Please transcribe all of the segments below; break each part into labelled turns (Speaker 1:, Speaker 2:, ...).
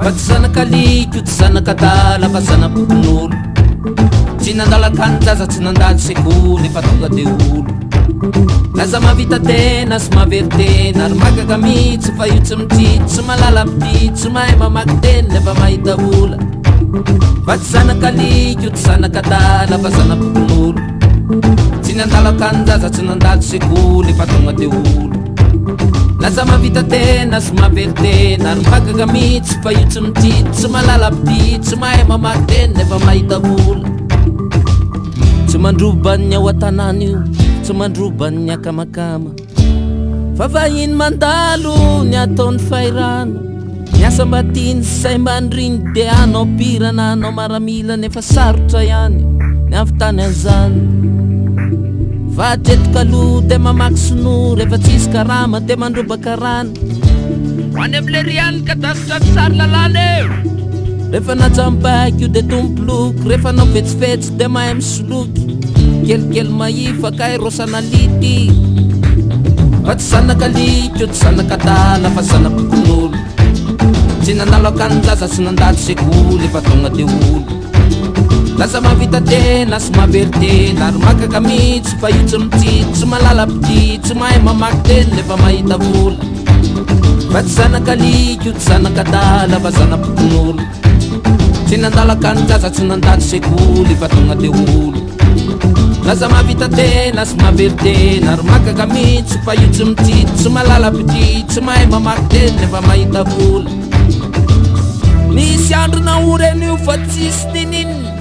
Speaker 1: fa tsy zanakaliko tsy zanakadala fa zanabokon'olo tsy nandalakanyjaza tsy nandalo sekoly fa tonga de olo laza mavita tena sy mavery tena ary magaga mihitsy fa io tsy mitity tsy malala pity tsy mahay mamaky teny nefa mahita ola fa tsy zanakaliko tsy zanakadala fa zanabokon'olo tsy nandalakanyjaza tsy nandalo sekoly fa tonga de olo laza mavita tena sy mavery tena ary magaga mihitsy fa io tsy mitity tsy malala pity tsy mahay mamaky teny nefa mahita ola tsy mandroban'ny ao an-tanàna io tsy mandroban'ny akamakama fa vahiny mandalo ny ataon'ny fairano miasa mbatiny sy say mandriny de anao pirana anao maramila nefa sarotra ihany ny avitany an'izany fa atretikaloha de mamaky sonora efa tsisy karama de mandrobaka rano hoany am'le riany ka dasotratsary lalàna eo rehefa najambaky io de tompoloko rehefa anao fetsifetsy de mahay misoloky kelikely maifa kay rosanality fa tsy zanakaliko tsy zanakadala fa zanabokon'olo tsy nandalakanyjaza sy nandalo sekoly fa tonga de olo laza mavita tena sy mavery tena ary magaga mihitsy fa io tsy mitity tsy malala pity tsy mahay mamaky teny nefa mahita vola fa tsy zanakaliko tsy zanakadala fa zanabokon'olo tsy nandalakanyjaza tsy nandalo sekoly fa tonga de olo laza mavita tena sy mavery tena ary magaga mihitsy fa io tsy mitity tsy malala pity tsy mahay mamaky teny nefa mahita vola nisy andro naoren'io fa tsisy nininy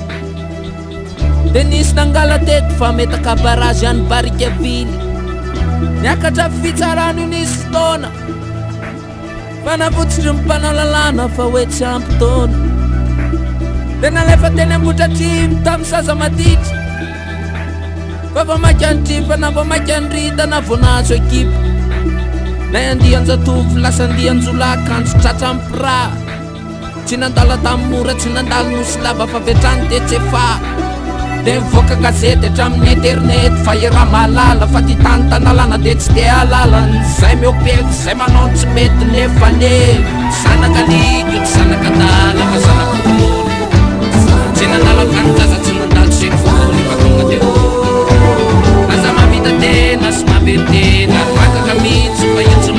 Speaker 1: de nisy nangala teto fa metaka barazy any barikavily niakatra fitsarano io nisy fotoana fa navotsitry mimpanao lalàna fa hoe tsy ampy taona de nalefa teny ambotratrimy tamy saza matitry fa vamaky anytrifa na vamaky anyrita na vonazo ekipa nay andianjatovy lasa andianjolakandro tratra ampira tsy nandala tamora tsy nandalo nosy lava fa vetrany de tsefa de mivoaka gazety hatramin'ny internet fa ira malala fa ty tany tanalana de tsy de alalany zay miopeko zay manao tsy mety nefa le zanakaliko tsy zanakadala fa zanabokon'olo tsy nandalakanyjaza tsy nandalo sekoly fa tonga de olo laza mavita tena sy mavery tena magaga mihitsy fa io tsy